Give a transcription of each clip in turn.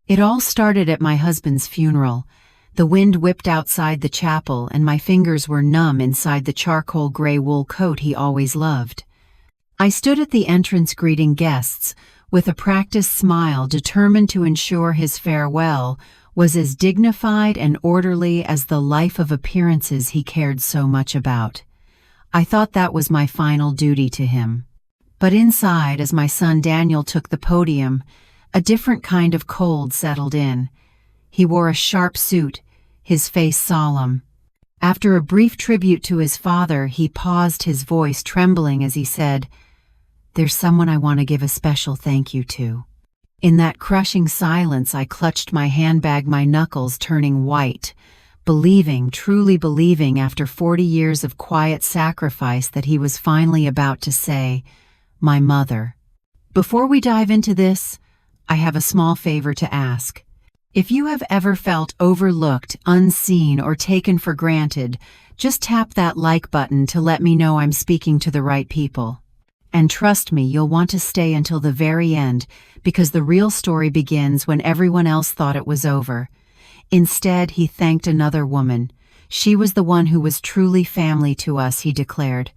It all started at my husband's funeral. The wind whipped outside the chapel, and my fingers were numb inside the charcoal gray wool coat he always loved. I stood at the entrance greeting guests, with a practiced smile, determined to ensure his farewell was as dignified and orderly as the life of appearances he cared so much about. I thought that was my final duty to him. But inside, as my son Daniel took the podium, a different kind of cold settled in. He wore a sharp suit, his face solemn. After a brief tribute to his father, he paused, his voice trembling as he said, "There's someone I want to give a special thank you to." In that crushing silence, I clutched my handbag, my knuckles turning white, believing, truly believing, after 40 years of quiet sacrifice, that he was finally about to say, "My mother." Before we dive into this, I have a small favor to ask. If you have ever felt overlooked, unseen, or taken for granted, just tap that like button to let me know I'm speaking to the right people. And trust me, you'll want to stay until the very end, because the real story begins when everyone else thought it was over. Instead, he thanked another woman. She was the one who was truly family to us, he declared.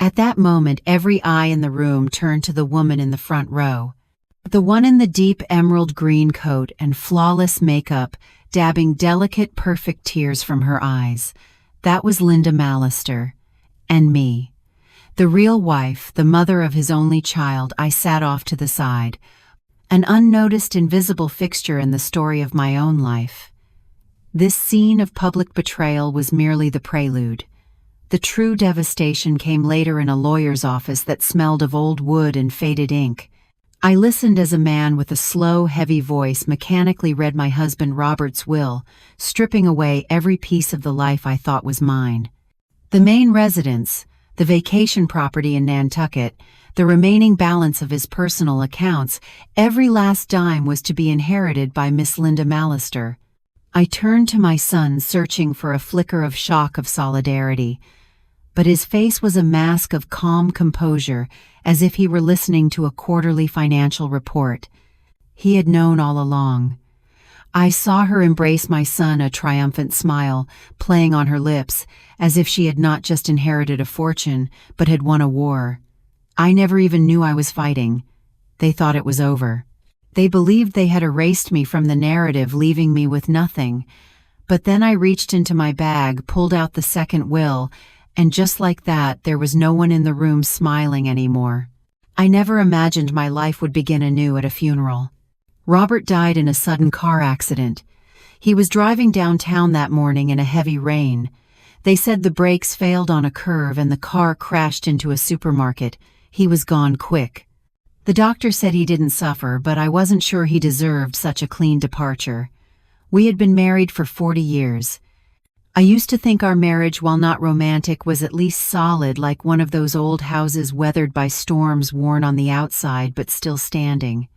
At that moment, every eye in the room turned to the woman in the front row. The one in the deep emerald green coat and flawless makeup, dabbing delicate, perfect tears from her eyes. That was Linda Mallister. And me. The real wife, the mother of his only child. I sat off to the side. An unnoticed, invisible fixture in the story of my own life. This scene of public betrayal was merely the prelude. The true devastation came later in a lawyer's office that smelled of old wood and faded ink. I listened as a man with a slow, heavy voice mechanically read my husband Robert's will, stripping away every piece of the life I thought was mine. The main residence, the vacation property in Nantucket, the remaining balance of his personal accounts, every last dime was to be inherited by Miss Linda Mallister. I turned to my son, searching for a flicker of shock, of solidarity. But his face was a mask of calm composure, as if he were listening to a quarterly financial report. He had known all along. I saw her embrace my son, a triumphant smile playing on her lips, as if she had not just inherited a fortune, but had won a war. I never even knew I was fighting. They thought it was over. They believed they had erased me from the narrative, leaving me with nothing. But then I reached into my bag, pulled out the second will, and just like that, there was no one in the room smiling anymore. I never imagined my life would begin anew at a funeral. Robert died in a sudden car accident. He was driving downtown that morning in a heavy rain. They said the brakes failed on a curve and the car crashed into a supermarket. He was gone quick. The doctor said he didn't suffer, but I wasn't sure he deserved such a clean departure. We had been married for 40 years. I used to think our marriage, while not romantic, was at least solid, like one of those old houses weathered by storms, worn on the outside but still standing.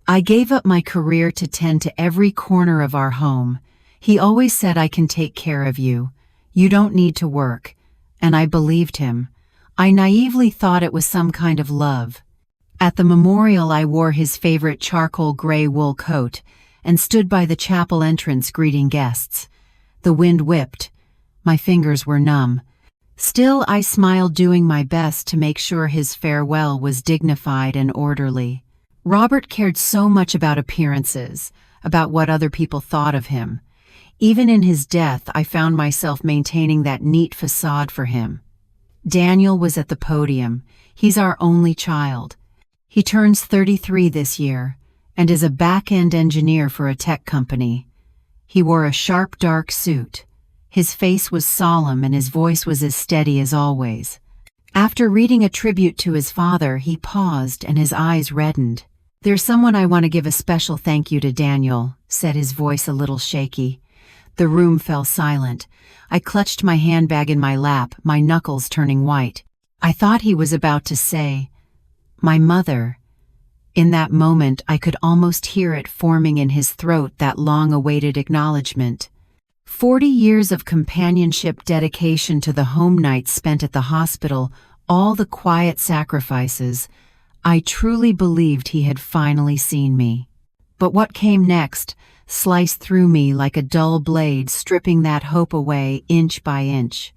I gave up my career to tend to every corner of our home. He always said, "I can take care of you. You don't need to work." And I believed him. I naively thought it was some kind of love. At the memorial, I wore his favorite charcoal gray wool coat and stood by the chapel entrance greeting guests. The wind whipped. My fingers were numb. Still, I smiled, doing my best to make sure his farewell was dignified and orderly. Robert cared so much about appearances, about what other people thought of him. Even in his death, I found myself maintaining that neat facade for him. Daniel was at the podium. He's our only child. He turns 33 this year and is a back-end engineer for a tech company. He wore a sharp, dark suit. His face was solemn and his voice was as steady as always. After reading a tribute to his father, he paused and his eyes reddened. "There's someone I want to give a special thank you to, Daniel," said his voice a little shaky. The room fell silent. I clutched my handbag in my lap, my knuckles turning white. I thought he was about to say, "My mother." In that moment, I could almost hear it forming in his throat, that long-awaited acknowledgement. 40 years of companionship, dedication to the home nights spent at the hospital, all the quiet sacrifices. I truly believed he had finally seen me. But what came next? sliced through me like a dull blade, stripping that hope away inch by inch.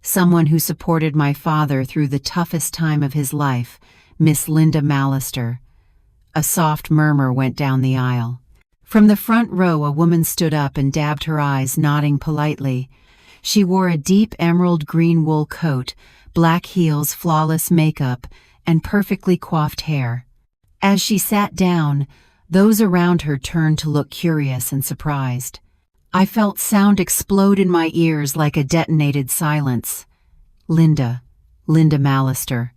Someone who supported my father through the toughest time of his life, Miss Linda Mallister. A soft murmur went down the aisle. From the front row a woman stood up and dabbed her eyes, nodding politely. She wore a deep emerald green wool coat, black heels, flawless makeup, and perfectly coiffed hair. As she sat down, those around her turned to look curious and surprised. I felt sound explode in my ears like a detonated silence. Linda Mallister.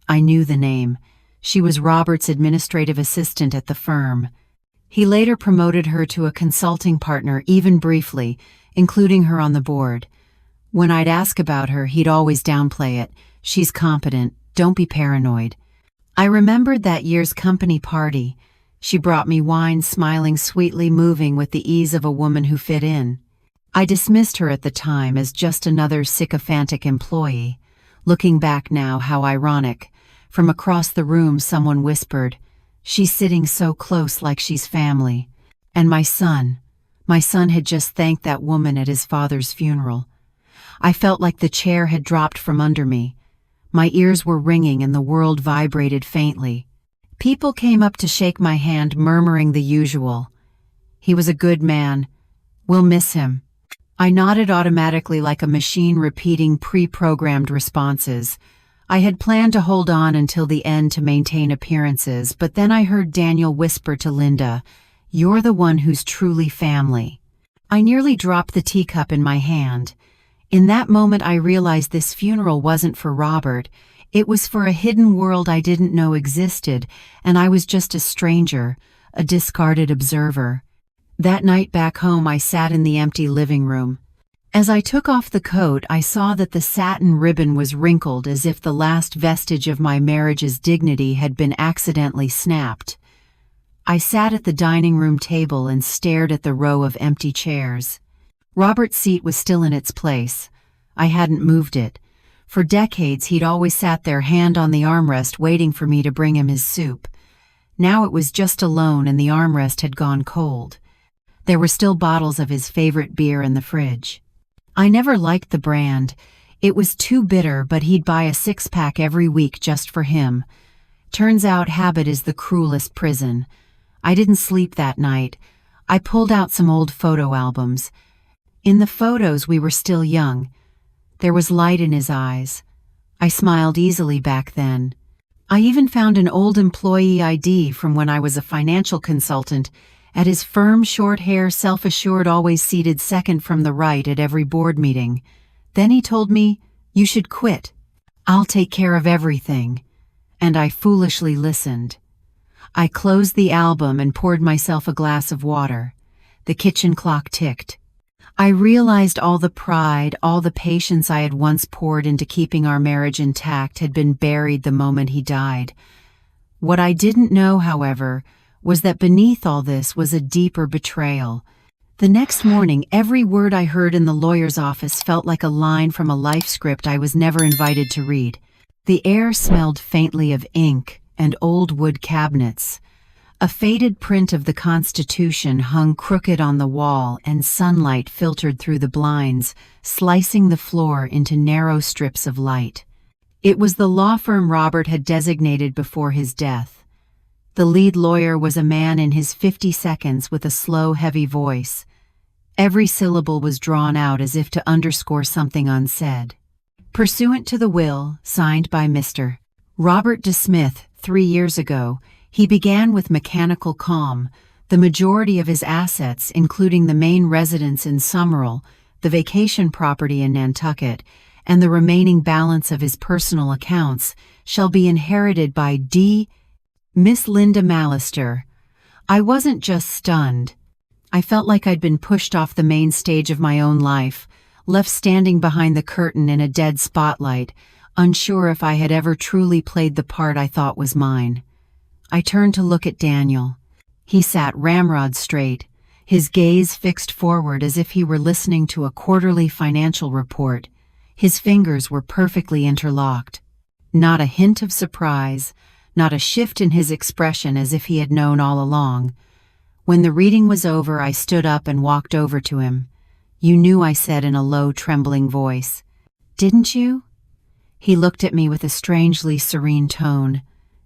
I knew the name. She was Robert's administrative assistant at the firm. He later promoted her to a consulting partner, even briefly, including her on the board. When I'd ask about her, he'd always downplay it. She's competent, don't be paranoid. I remembered that year's company party. She brought me wine, smiling sweetly, moving with the ease of a woman who fit in. I dismissed her at the time as just another sycophantic employee. Looking back now, how ironic. From across the room someone whispered, "She's sitting so close, like she's family." And my son had just thanked that woman at his father's funeral. I felt like the chair had dropped from under me. My ears were ringing and the world vibrated faintly. People came up to shake my hand, murmuring the usual. "He was a good man. We'll miss him." I nodded automatically, like a machine repeating pre-programmed responses. I had planned to hold on until the end to maintain appearances, but then I heard Daniel whisper to Linda, "You're the one who's truly family." I nearly dropped the teacup in my hand. In that moment I realized this funeral wasn't for Robert. It was for a hidden world I didn't know existed, and I was just a stranger, a discarded observer. That night back home I sat in the empty living room. As I took off the coat, I saw that the satin ribbon was wrinkled, as if the last vestige of my marriage's dignity had been accidentally snapped. I sat at the dining room table and stared at the row of empty chairs. Robert's seat was still in its place. I hadn't moved it. For decades he'd always sat there, hand on the armrest, waiting for me to bring him his soup. Now it was just alone, and the armrest had gone cold. There were still bottles of his favorite beer in the fridge. I never liked the brand. It was too bitter, but he'd buy a six-pack every week just for him. Turns out habit is the cruelest prison. I didn't sleep that night. I pulled out some old photo albums. In the photos we were still young. There was light in his eyes. I smiled easily back then. I even found an old employee ID from when I was a financial consultant. At his firm, short hair, self-assured, always seated second from the right at every board meeting. Then he told me, "You should quit. I'll take care of everything." And I foolishly listened. I closed the album and poured myself a glass of water. The kitchen clock ticked. I realized all the pride, all the patience I had once poured into keeping our marriage intact had been buried the moment he died. What I didn't know, however, was that beneath all this was a deeper betrayal. The next morning, every word I heard in the lawyer's office felt like a line from a life script I was never invited to read. The air smelled faintly of ink and old wood cabinets. A faded print of the Constitution hung crooked on the wall, and sunlight filtered through the blinds, slicing the floor into narrow strips of light. It was the law firm Robert had designated before his death. The lead lawyer was a man in his 50s with a slow, heavy voice. Every syllable was drawn out as if to underscore something unsaid. Pursuant to the will, signed by Mr. Robert De Smith 3 years ago, he began with mechanical calm. The majority of his assets, including the main residence in Summerall, the vacation property in Nantucket, and the remaining balance of his personal accounts, shall be inherited by Miss Linda Mallister. I wasn't just stunned. I felt like I'd been pushed off the main stage of my own life, left standing behind the curtain in a dead spotlight, unsure if I had ever truly played the part I thought was mine. I turned to look at Daniel. He sat ramrod straight, his gaze fixed forward as if he were listening to a quarterly financial report. His fingers were perfectly interlocked. Not a hint of surprise, not a shift in his expression, as if he had known all along. When the reading was over, I stood up and walked over to him. "You knew," I said in a low, trembling voice. "Didn't you?" He looked at me with a strangely serene tone.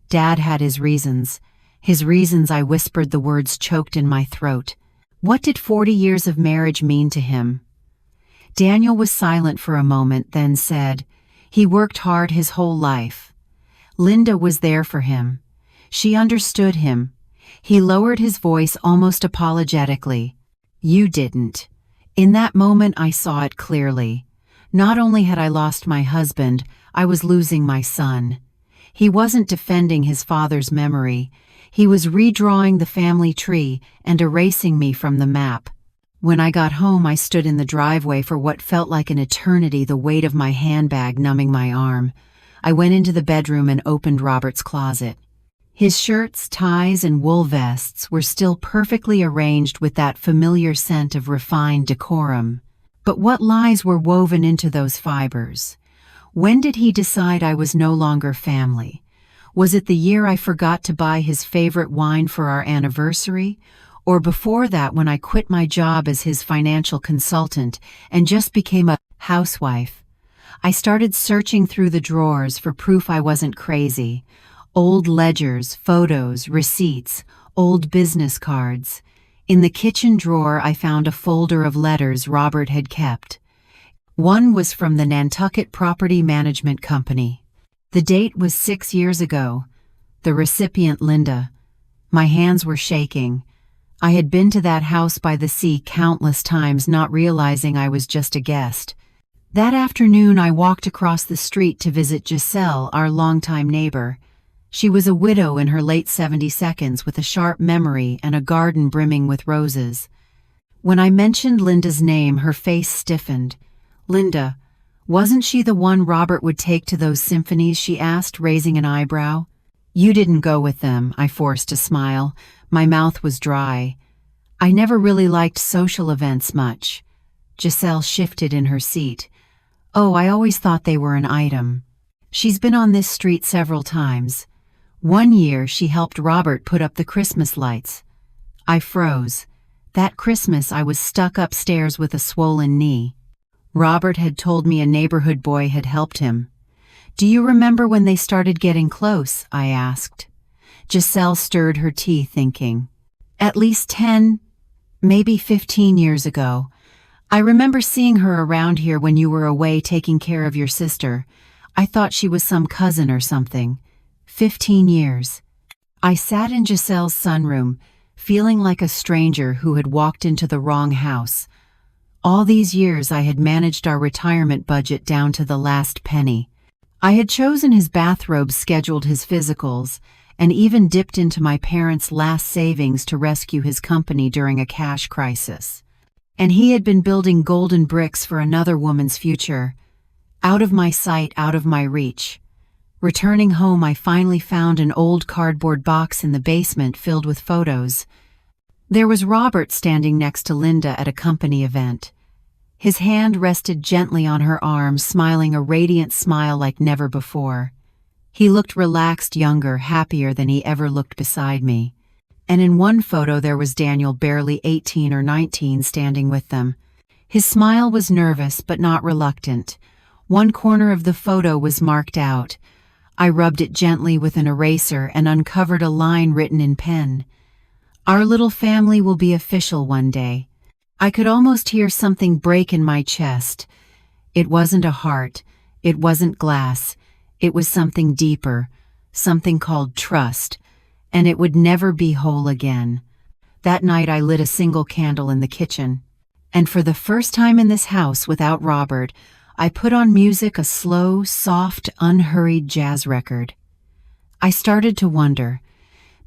"Dad had his reasons." "His reasons," I whispered, the words choked in my throat. What did 40 years of marriage mean to him? Daniel was silent for a moment, then said, "He worked hard his whole life. Linda was there for him. She understood him." He lowered his voice almost apologetically. "You didn't." In that moment I saw it clearly. Not only had I lost my husband, I was losing my son. He wasn't defending his father's memory. He was redrawing the family tree and erasing me from the map. When I got home, I stood in the driveway for what felt like an eternity, the weight of my handbag numbing my arm. I went into the bedroom and opened Robert's closet. His shirts, ties, and wool vests were still perfectly arranged with that familiar scent of refined decorum. But what lies were woven into those fibers? When did he decide I was no longer family? Was it the year I forgot to buy his favorite wine for our anniversary? Or before that, when I quit my job as his financial consultant and just became a housewife? I started searching through the drawers for proof I wasn't crazy. Old ledgers, photos, receipts, old business cards. In the kitchen drawer, I found a folder of letters Robert had kept. One was from the Nantucket Property Management Company. The date was 6 years ago. The recipient, Linda. My hands were shaking. I had been to that house by the sea countless times, not realizing I was just a guest. That afternoon, I walked across the street to visit Giselle, our longtime neighbor. She was a widow in her late 72s with a sharp memory and a garden brimming with roses. When I mentioned Linda's name, her face stiffened. "Linda, wasn't she the one Robert would take to those symphonies?" she asked, raising an eyebrow. "You didn't go with them," I forced a smile. My mouth was dry. "I never really liked social events much." Giselle shifted in her seat. "Oh, I always thought they were an item. She's been on this street several times. One year she helped Robert put up the Christmas lights." I froze. That Christmas I was stuck upstairs with a swollen knee. Robert had told me a neighborhood boy had helped him. "Do you remember when they started getting close?" I asked. Giselle stirred her tea, thinking. "At least 10, maybe 15 years ago. I remember seeing her around here when you were away taking care of your sister. I thought she was some cousin or something. 15 years. I sat in Giselle's sunroom, feeling like a stranger who had walked into the wrong house. All these years I had managed our retirement budget down to the last penny. I had chosen his bathrobe, scheduled his physicals, and even dipped into my parents' last savings to rescue his company during a cash crisis. And he had been building golden bricks for another woman's future. Out of my sight, out of my reach. Returning home, I finally found an old cardboard box in the basement filled with photos. There was Robert standing next to Linda at a company event. His hand rested gently on her arm, smiling a radiant smile like never before. He looked relaxed, younger, happier than he ever looked beside me. And in one photo there was Daniel, barely 18 or 19, standing with them. His smile was nervous but not reluctant. One corner of the photo was marked out. I rubbed it gently with an eraser and uncovered a line written in pen. "Our little family will be official one day." I could almost hear something break in my chest. It wasn't a heart. It wasn't glass. It was something deeper, something called trust, and it would never be whole again. That night I lit a single candle in the kitchen, and for the first time in this house without Robert, I put on music, a slow, soft, unhurried jazz record. I started to wonder,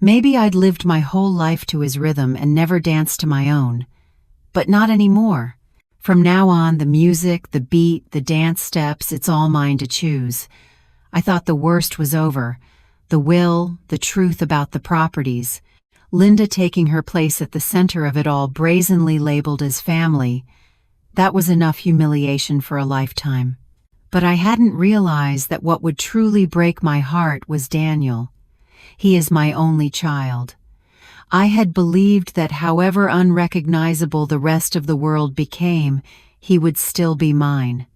maybe I'd lived my whole life to his rhythm and never danced to my own. But not anymore. From now on, the music, the beat, the dance steps, it's all mine to choose. I thought the worst was over. The will, the truth about the properties. Linda taking her place at the center of it all, brazenly labeled as family. That was enough humiliation for a lifetime. But I hadn't realized that what would truly break my heart was Daniel. He is my only child. I had believed that however unrecognizable the rest of the world became, he would still be mine.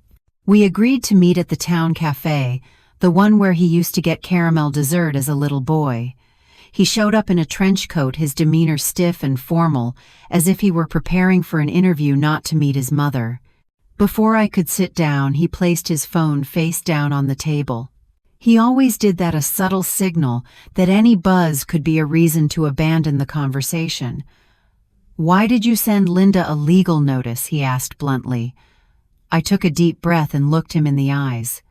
We agreed to meet at the town cafe, the one where he used to get caramel dessert as a little boy. He showed up in a trench coat, his demeanor stiff and formal, as if he were preparing for an interview, not to meet his mother. Before I could sit down, he placed his phone face down on the table. He always did that, a subtle signal that any buzz could be a reason to abandon the conversation. "Why did you send Linda a legal notice?" he asked bluntly. I took a deep breath and looked him in the eyes.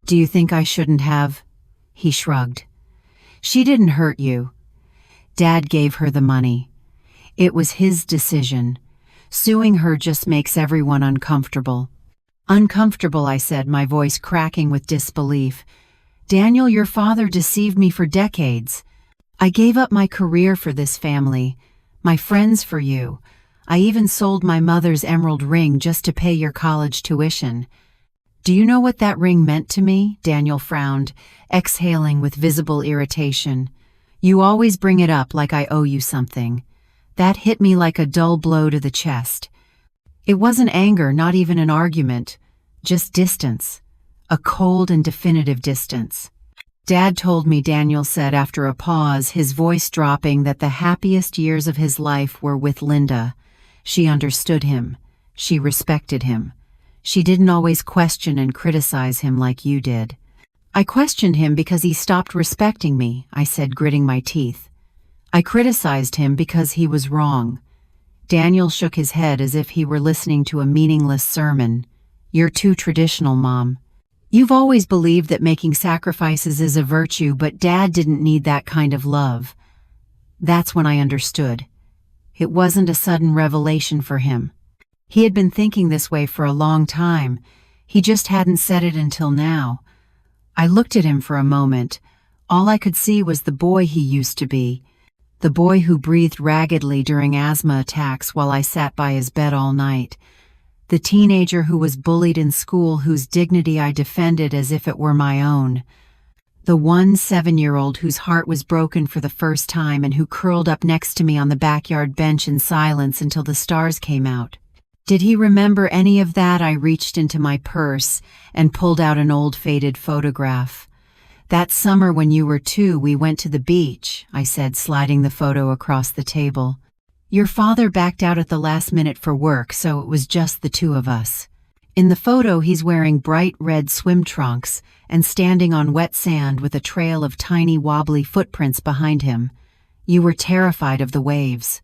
"Do you think I shouldn't have?" He shrugged. "She didn't hurt you. Dad gave her the money. It was his decision. Suing her just makes everyone uncomfortable." "Uncomfortable," I said, my voice cracking with disbelief. "Daniel, your father deceived me for decades. I gave up my career for this family, my friends for you. I even sold my mother's emerald ring just to pay your college tuition. Do you know what that ring meant to me?" Daniel frowned, exhaling with visible irritation. "You always bring it up like I owe you something." That hit me like a dull blow to the chest. It wasn't anger, not even an argument, just distance. A cold and definitive distance. "Dad told me," Daniel said after a pause, his voice dropping, "that the happiest years of his life were with Linda. She understood him. She respected him. She didn't always question and criticize him like you did." "I questioned him because he stopped respecting me," I said, gritting my teeth. "I criticized him because he was wrong." Daniel shook his head as if he were listening to a meaningless sermon. "You're too traditional, Mom. You've always believed that making sacrifices is a virtue, but Dad didn't need that kind of love." That's when I understood. It wasn't a sudden revelation for him. He had been thinking this way for a long time. He just hadn't said it until now. I looked at him for a moment. All I could see was the boy he used to be. The boy who breathed raggedly during asthma attacks while I sat by his bed all night. The teenager who was bullied in school, whose dignity I defended as if it were my own. The 7-year-old whose heart was broken for the first time and who curled up next to me on the backyard bench in silence until the stars came out. Did he remember any of that? I reached into my purse and pulled out an old faded photograph. "That summer when you were 2, we went to the beach," I said, sliding the photo across the table. "Your father backed out at the last minute for work, so it was just the 2 of us." In the photo, he's wearing bright red swim trunks and standing on wet sand with a trail of tiny wobbly footprints behind him. You were terrified of the waves.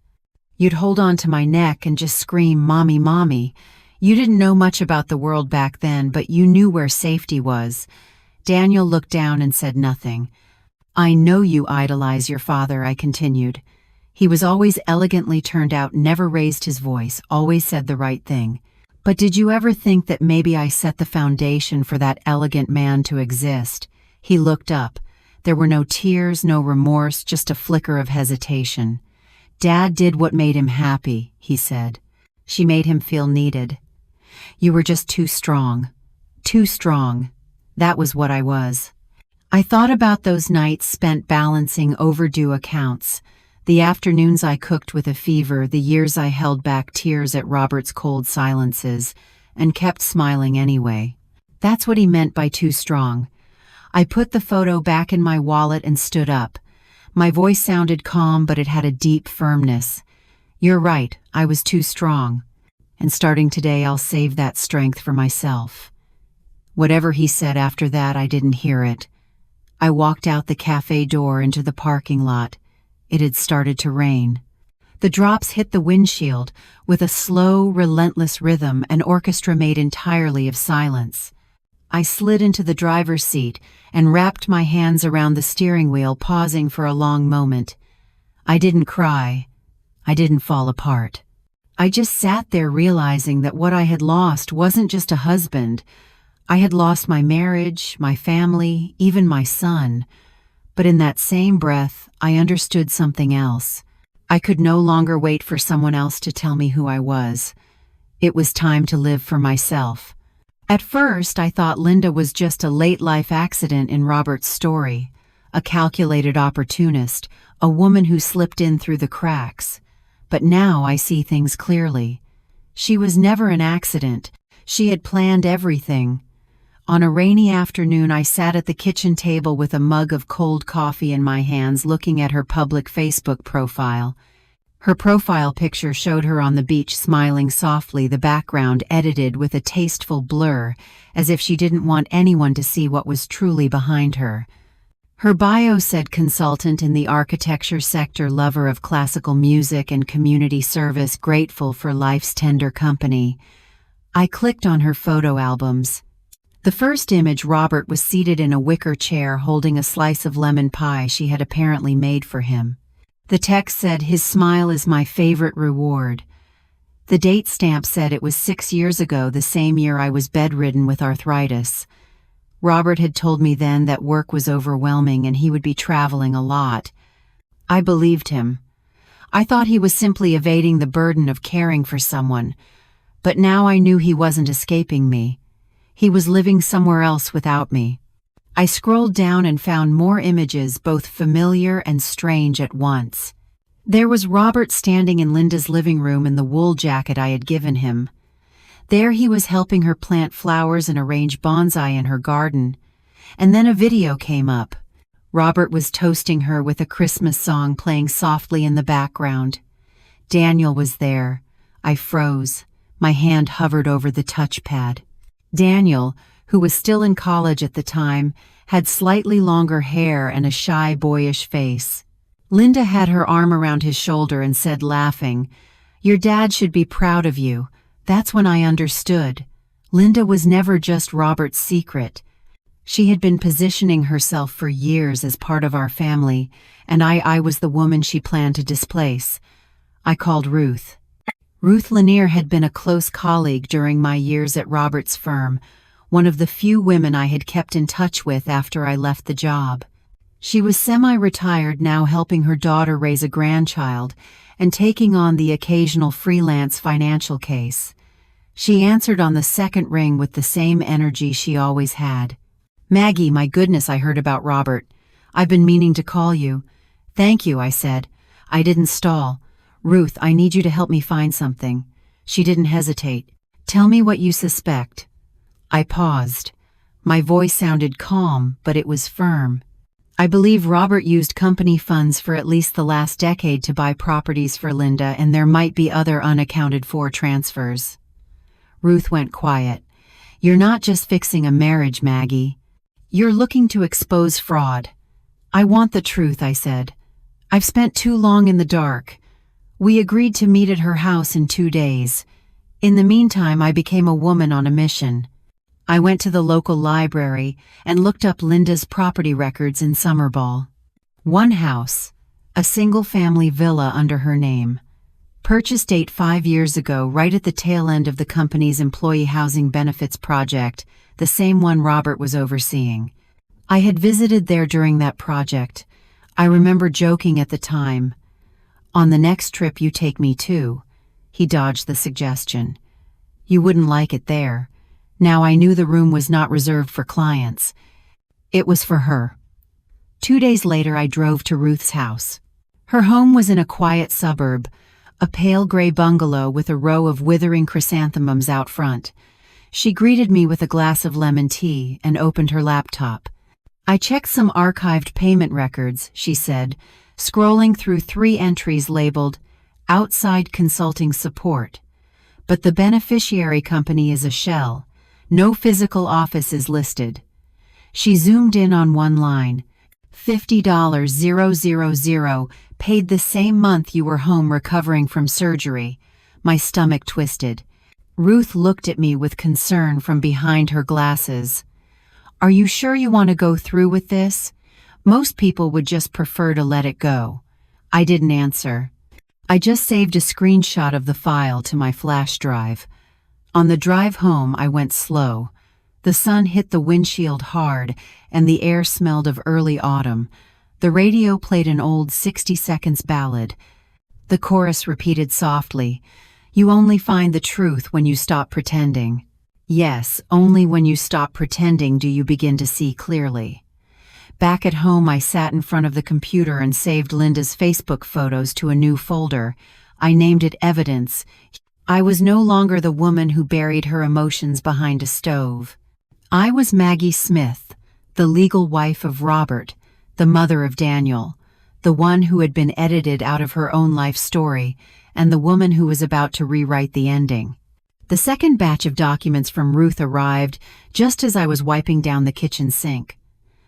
You'd hold on to my neck and just scream, "Mommy, Mommy." You didn't know much about the world back then, but you knew where safety was. Daniel looked down and said nothing. "I know you idolize your father," I continued. "He was always elegantly turned out, never raised his voice, always said the right thing. But did you ever think that maybe I set the foundation for that elegant man to exist?" He looked up. There were no tears, no remorse, just a flicker of hesitation. "Dad did what made him happy," he said. "She made him feel needed. You were just too strong. Too strong. That was what I was." I thought about those nights spent balancing overdue accounts, the afternoons I cooked with a fever, the years I held back tears at Robert's cold silences, and kept smiling anyway. That's what he meant by too strong. I put the photo back in my wallet and stood up. My voice sounded calm, but it had a deep firmness. "You're right, I was too strong. And starting today, I'll save that strength for myself." Whatever he said after that, I didn't hear it. I walked out the cafe door into the parking lot. It had started to rain. The drops hit the windshield with a slow, relentless rhythm, an orchestra made entirely of silence. I slid into the driver's seat and wrapped my hands around the steering wheel, pausing for a long moment. I didn't cry. I didn't fall apart. I just sat there, realizing that what I had lost wasn't just a husband. I had lost my marriage, my family, even my son. But in that same breath, I understood something else. I could no longer wait for someone else to tell me who I was. It was time to live for myself. At first, I thought Linda was just a late-life accident in Robert's story, a calculated opportunist, a woman who slipped in through the cracks. But now I see things clearly. She was never an accident. She had planned everything. On a rainy afternoon, I sat at the kitchen table with a mug of cold coffee in my hands, looking at her public Facebook profile. Her profile picture showed her on the beach smiling softly, the background edited with a tasteful blur, as if she didn't want anyone to see what was truly behind her. Her bio said consultant in the architecture sector, lover of classical music and community service, grateful for life's tender company. I clicked on her photo albums. The first image, Robert was seated in a wicker chair holding a slice of lemon pie she had apparently made for him. The text said, "His smile is my favorite reward." The date stamp said it was 6 years ago, the same year I was bedridden with arthritis. Robert had told me then that work was overwhelming and he would be traveling a lot. I believed him. I thought he was simply evading the burden of caring for someone, but now I knew he wasn't escaping me. He was living somewhere else without me. I scrolled down and found more images, both familiar and strange at once. There was Robert standing in Linda's living room in the wool jacket I had given him. There he was helping her plant flowers and arrange bonsai in her garden. And then a video came up. Robert was toasting her with a Christmas song playing softly in the background. Daniel was there. I froze. My hand hovered over the touchpad. Daniel, who was still in college at the time, had slightly longer hair and a shy, boyish face. Linda had her arm around his shoulder and said, laughing, "Your dad should be proud of you." That's when I understood. Linda was never just Robert's secret. She had been positioning herself for years as part of our family, and I was the woman she planned to displace. I called Ruth. Ruth Lanier had been a close colleague during my years at Robert's firm, one of the few women I had kept in touch with after I left the job. She was semi-retired now, helping her daughter raise a grandchild and taking on the occasional freelance financial case. She answered on the second ring with the same energy she always had. "Maggie, my goodness, I heard about Robert. I've been meaning to call you." "Thank you," I said. I didn't stall. "Ruth, I need you to help me find something." She didn't hesitate. "Tell me what you suspect." I paused. My voice sounded calm, but it was firm. "I believe Robert used company funds for at least the last decade to buy properties for Linda, and there might be other unaccounted-for transfers." Ruth went quiet. "You're not just fixing a marriage, Maggie. You're looking to expose fraud." "I want the truth," I said. "I've spent too long in the dark." We agreed to meet at her house in 2 days. In the meantime, I became a woman on a mission. I went to the local library and looked up Linda's property records in Summerball. One house, a single-family villa under her name. Purchase date 5 years ago, right at the tail end of the company's employee housing benefits project, the same one Robert was overseeing. I had visited there during that project. I remember joking at the time, "On the next trip you take me too." He dodged the suggestion. "You wouldn't like it there." Now I knew the room was not reserved for clients. It was for her. 2 days later, I drove to Ruth's house. Her home was in a quiet suburb, a pale gray bungalow with a row of withering chrysanthemums out front. She greeted me with a glass of lemon tea and opened her laptop. "I checked some archived payment records," she said, scrolling through 3 entries labeled "Outside Consulting Support." "But the beneficiary company is a shell. No physical office is listed." She zoomed in on one line. $50,000, paid the same month you were home recovering from surgery. My stomach twisted. Ruth looked at me with concern from behind her glasses. "Are you sure you want to go through with this? Most people would just prefer to let it go." I didn't answer. I just saved a screenshot of the file to my flash drive. On the drive home, I went slow. The sun hit the windshield hard, and the air smelled of early autumn. The radio played an old 60 Seconds ballad. The chorus repeated softly, "You only find the truth when you stop pretending." Yes, only when you stop pretending do you begin to see clearly. Back at home, I sat in front of the computer and saved Linda's Facebook photos to a new folder. I named it Evidence. I was no longer the woman who buried her emotions behind a stove. I was Maggie Smith, the legal wife of Robert, the mother of Daniel, the one who had been edited out of her own life story, and the woman who was about to rewrite the ending. The second batch of documents from Ruth arrived just as I was wiping down the kitchen sink.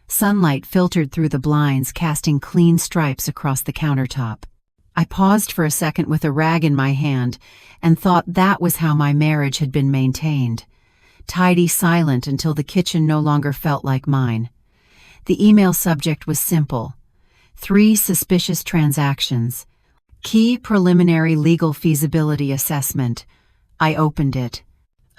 Sunlight filtered through the blinds, casting clean stripes across the countertop. I paused for a second with a rag in my hand and thought that was how my marriage had been maintained. Tidy, silent, until the kitchen no longer felt like mine. The email subject was simple. 3 suspicious transactions. Key preliminary legal feasibility assessment. I opened it.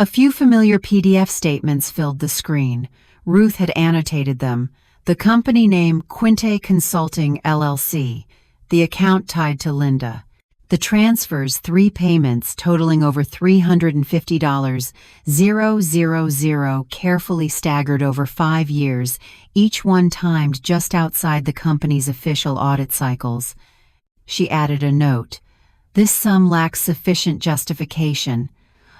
A few familiar PDF statements filled the screen. Ruth had annotated them. The company name Quinte Consulting LLC. The account tied to Linda. The transfers, 3 payments totaling over $350, 000, carefully staggered over 5 years, each one timed just outside the company's official audit cycles. She added a note. This sum lacks sufficient justification.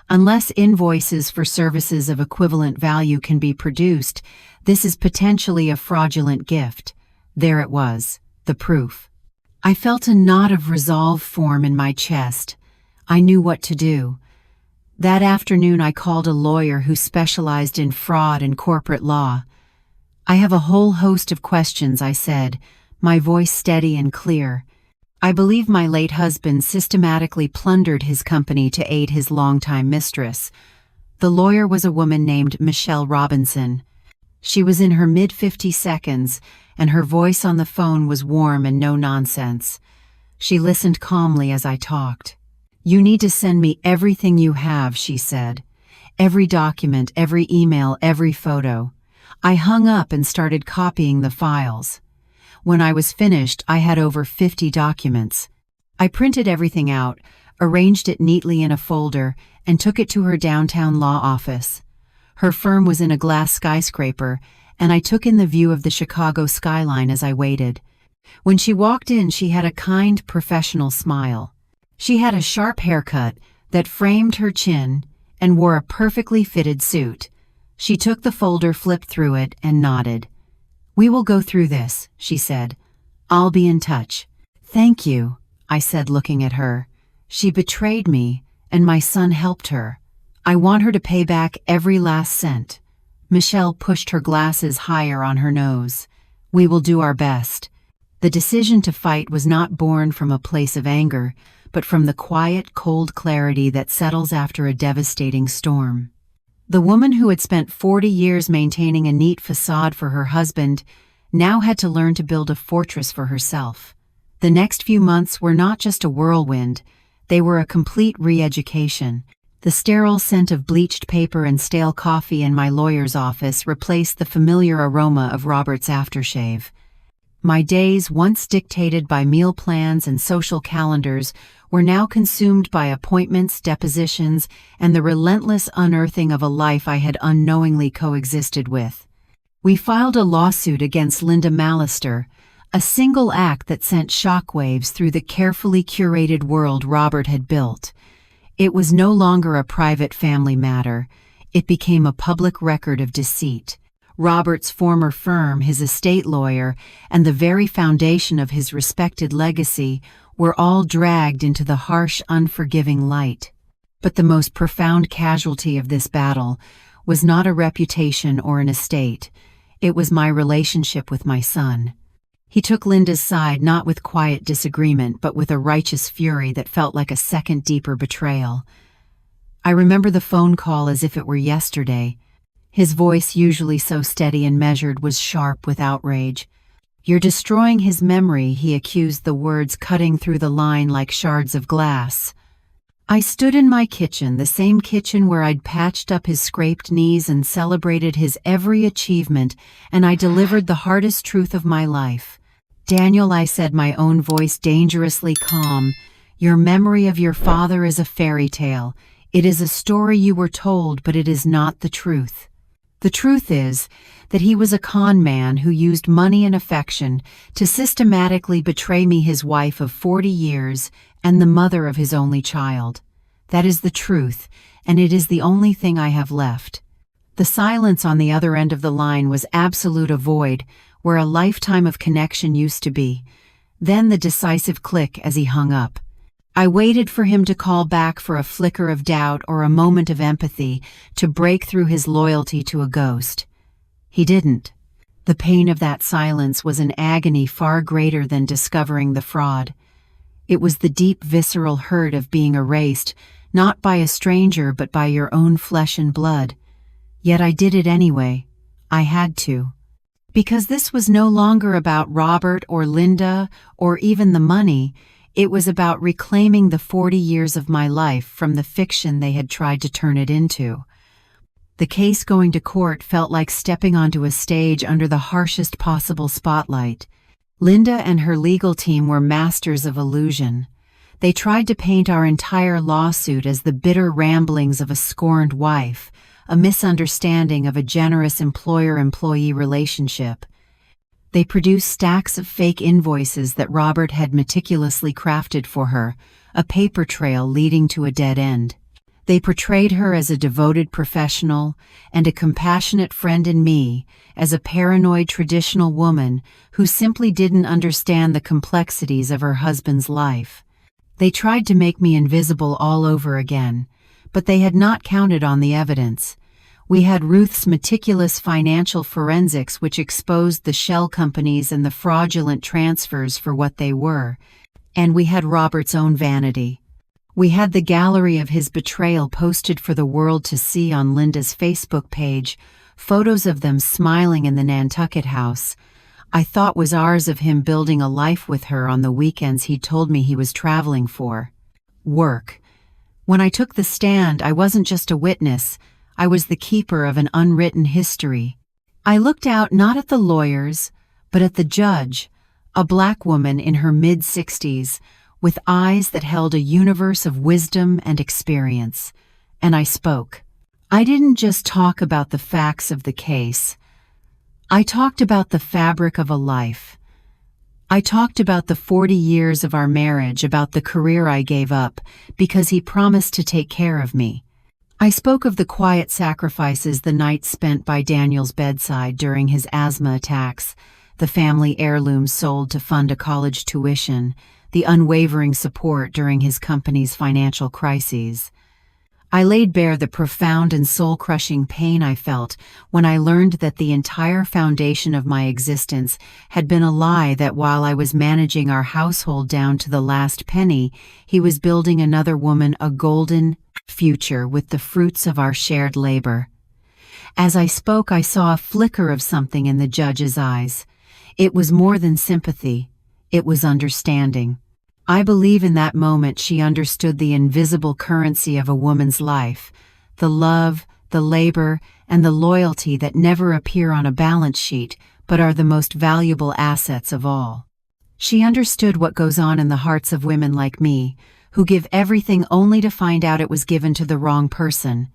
Unless invoices for services of equivalent value can be produced, this is potentially a fraudulent gift. There it was, the proof. I felt a knot of resolve form in my chest. I knew what to do. That afternoon I called a lawyer who specialized in fraud and corporate law. I have a whole host of questions, I said, my voice steady and clear. I believe my late husband systematically plundered his company to aid his longtime mistress. The lawyer was a woman named Michelle Robinson. She was in her mid-50s, and her voice on the phone was warm and no nonsense. She listened calmly as I talked. "You need to send me everything you have," she said. "Every document, every email, every photo." I hung up and started copying the files. When I was finished, I had over 50 documents. I printed everything out, arranged it neatly in a folder, and took it to her downtown law office. Her firm was in a glass skyscraper, and I took in the view of the Chicago skyline as I waited. When she walked in, she had a kind, professional smile. She had a sharp haircut that framed her chin and wore a perfectly fitted suit. She took the folder, flipped through it, and nodded. "We will go through this," she said. "I'll be in touch." "Thank you," I said, looking at her. "She betrayed me, and my son helped her. I want her to pay back every last cent." Michelle pushed her glasses higher on her nose. "We will do our best." The decision to fight was not born from a place of anger, but from the quiet, cold clarity that settles after a devastating storm. The woman who had spent 40 years maintaining a neat facade for her husband now had to learn to build a fortress for herself. The next few months were not just a whirlwind, they were a complete re-education. The sterile scent of bleached paper and stale coffee in my lawyer's office replaced the familiar aroma of Robert's aftershave. My days, once dictated by meal plans and social calendars, were now consumed by appointments, depositions, and the relentless unearthing of a life I had unknowingly coexisted with. We filed a lawsuit against Linda Mallister, a single act that sent shockwaves through the carefully curated world Robert had built. It was no longer a private family matter. It became a public record of deceit. Robert's former firm, his estate lawyer, and the very foundation of his respected legacy were all dragged into the harsh, unforgiving light. But the most profound casualty of this battle was not a reputation or an estate. It was my relationship with my son. He took Linda's side not with quiet disagreement, but with a righteous fury that felt like a second deeper betrayal. I remember the phone call as if it were yesterday. His voice, usually so steady and measured, was sharp with outrage. "You're destroying his memory," he accused, the words cutting through the line like shards of glass. I stood in my kitchen, the same kitchen where I'd patched up his scraped knees and celebrated his every achievement, and I delivered the hardest truth of my life. "Daniel," I said, my own voice dangerously calm, "your memory of your father is a fairy tale. It is a story you were told, but it is not the truth." The truth is that he was a con man who used money and affection to systematically betray me, his wife of 40 years and the mother of his only child. That is the truth, and it is the only thing I have left. The silence on the other end of the line was absolute, a void where a lifetime of connection used to be. Then the decisive click as he hung up. I waited for him to call back, for a flicker of doubt or a moment of empathy to break through his loyalty to a ghost. He didn't. The pain of that silence was an agony far greater than discovering the fraud. It was the deep visceral hurt of being erased, not by a stranger but by your own flesh and blood. Yet I did it anyway. I had to. Because this was no longer about Robert or Linda or even the money. It was about reclaiming the 40 years of my life from the fiction they had tried to turn it into. The case going to court felt like stepping onto a stage under the harshest possible spotlight. Linda and her legal team were masters of illusion. They tried to paint our entire lawsuit as the bitter ramblings of a scorned wife, a misunderstanding of a generous employer-employee relationship. They produced stacks of fake invoices that Robert had meticulously crafted for her, a paper trail leading to a dead end. They portrayed her as a devoted professional and a compassionate friend, and me as a paranoid traditional woman who simply didn't understand the complexities of her husband's life. They tried to make me invisible all over again, but they had not counted on the evidence. We had Ruth's meticulous financial forensics, which exposed the shell companies and the fraudulent transfers for what they were, and we had Robert's own vanity. We had the gallery of his betrayal posted for the world to see on Linda's Facebook page, photos of them smiling in the Nantucket house. I thought was ours, of him building a life with her on the weekends he told me he was traveling for. Work. When I took the stand, I wasn't just a witness. I was the keeper of an unwritten history. I looked out not at the lawyers, but at the judge, a black woman in her mid-60s, with eyes that held a universe of wisdom and experience. And I spoke. I didn't just talk about the facts of the case. I talked about the fabric of a life. I talked about the 40 years of our marriage, about the career I gave up because he promised to take care of me. I spoke of the quiet sacrifices, the nights spent by Daniel's bedside during his asthma attacks, the family heirlooms sold to fund a college tuition, the unwavering support during his company's financial crises. I laid bare the profound and soul-crushing pain I felt when I learned that the entire foundation of my existence had been a lie, that while I was managing our household down to the last penny, he was building another woman a golden future with the fruits of our shared labor. As I spoke, I saw a flicker of something in the judge's eyes. It was more than sympathy. It was understanding. I believe in that moment she understood the invisible currency of a woman's life, the love, the labor, and the loyalty that never appear on a balance sheet but are the most valuable assets of all. She understood what goes on in the hearts of women like me, who give everything only to find out it was given to the wrong person.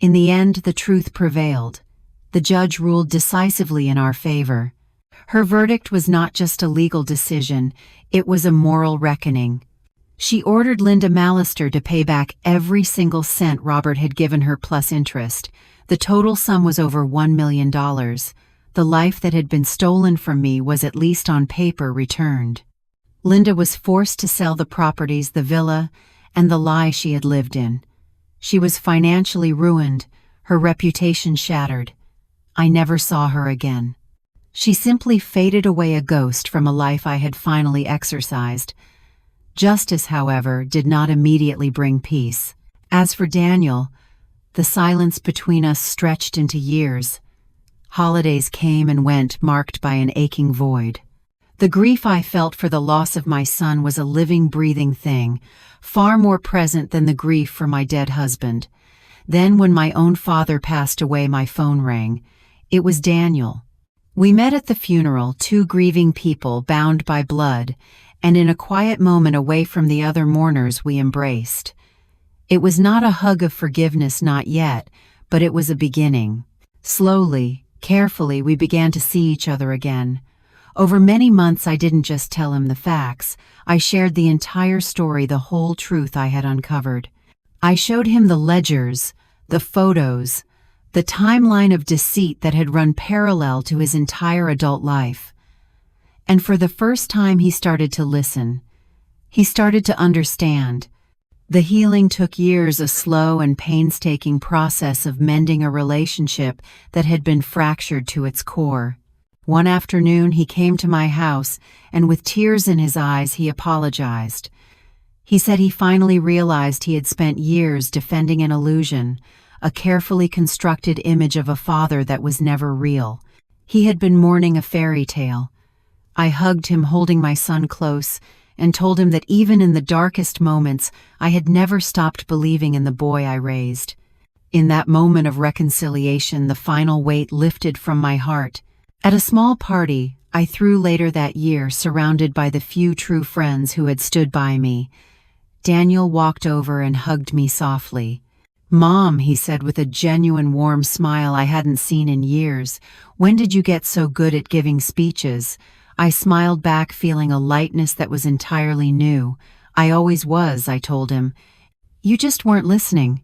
In the end, the truth prevailed. The judge ruled decisively in our favor. Her verdict was not just a legal decision, it was a moral reckoning. She ordered Linda Mallister to pay back every single cent Robert had given her plus interest. The total sum was over $1 million. The life that had been stolen from me was, at least on paper, returned. Linda was forced to sell the properties, the villa, and the lie she had lived in. She was financially ruined, her reputation shattered. I never saw her again. She simply faded away, a ghost from a life I had finally exorcised. Justice, however, did not immediately bring peace. As for Daniel, the silence between us stretched into years. Holidays came and went, marked by an aching void. The grief I felt for the loss of my son was a living, breathing thing, far more present than the grief for my dead husband. Then, when my own father passed away, my phone rang. It was Daniel. We met at the funeral, two grieving people bound by blood, and in a quiet moment away from the other mourners we embraced. It was not a hug of forgiveness, not yet, but it was a beginning. Slowly, carefully, we began to see each other again. Over many months, I didn't just tell him the facts. I shared the entire story, the whole truth I had uncovered. I showed him the ledgers, the photos, the timeline of deceit that had run parallel to his entire adult life. And for the first time, he started to listen. He started to understand. The healing took years, a slow and painstaking process of mending a relationship that had been fractured to its core. One afternoon, he came to my house, and with tears in his eyes, he apologized. He said he finally realized he had spent years defending an illusion, a carefully constructed image of a father that was never real. He had been mourning a fairy tale. I hugged him, holding my son close, and told him that even in the darkest moments, I had never stopped believing in the boy I raised. In that moment of reconciliation, the final weight lifted from my heart. At a small party I threw later that year, surrounded by the few true friends who had stood by me, Daniel walked over and hugged me softly. "Mom," he said with a genuine warm smile I hadn't seen in years, "when did you get so good at giving speeches?" I smiled back, feeling a lightness that was entirely new. "I always was," I told him. "You just weren't listening."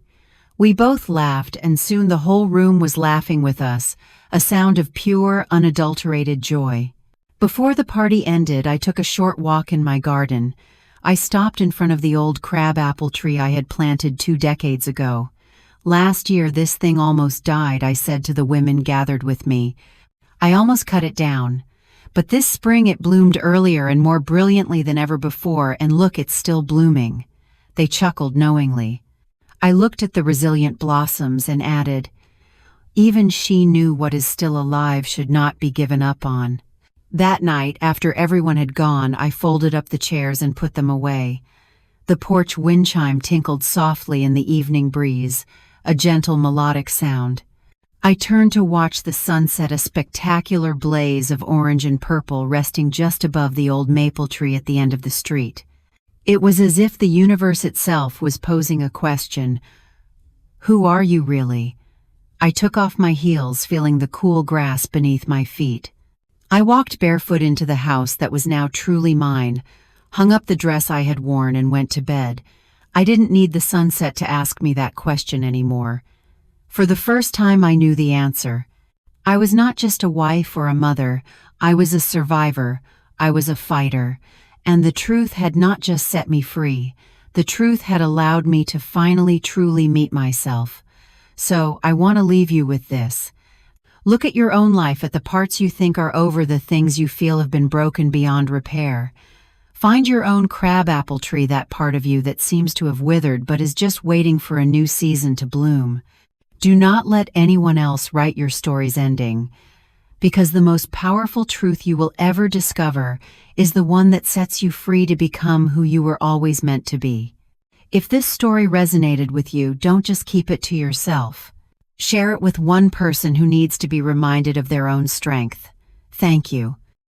We both laughed, and soon the whole room was laughing with us, a sound of pure, unadulterated joy. Before the party ended, I took a short walk in my garden. I stopped in front of the old crabapple tree I had planted 2 decades ago. "Last year this thing almost died," I said to the women gathered with me. "I almost cut it down. But this spring it bloomed earlier and more brilliantly than ever before, and look, it's still blooming." They chuckled knowingly. I looked at the resilient blossoms and added, "Even she knew what is still alive should not be given up on." That night, after everyone had gone, I folded up the chairs and put them away. The porch wind chime tinkled softly in the evening breeze, a gentle melodic sound. I turned to watch the sunset, a spectacular blaze of orange and purple resting just above the old maple tree at the end of the street. It was as if the universe itself was posing a question. Who are you really? I took off my heels, feeling the cool grass beneath my feet. I walked barefoot into the house that was now truly mine, hung up the dress I had worn, and went to bed. I didn't need the sunset to ask me that question anymore. For the first time, I knew the answer. I was not just a wife or a mother. I was a survivor. I was a fighter. And the truth had not just set me free. The truth had allowed me to finally truly meet myself. So, I want to leave you with this. Look at your own life, at the parts you think are over, the things you feel have been broken beyond repair. Find your own crabapple tree, that part of you that seems to have withered but is just waiting for a new season to bloom. Do not let anyone else write your story's ending, because the most powerful truth you will ever discover is the one that sets you free to become who you were always meant to be. If this story resonated with you, don't just keep it to yourself. Share it with one person who needs to be reminded of their own strength. Thank you.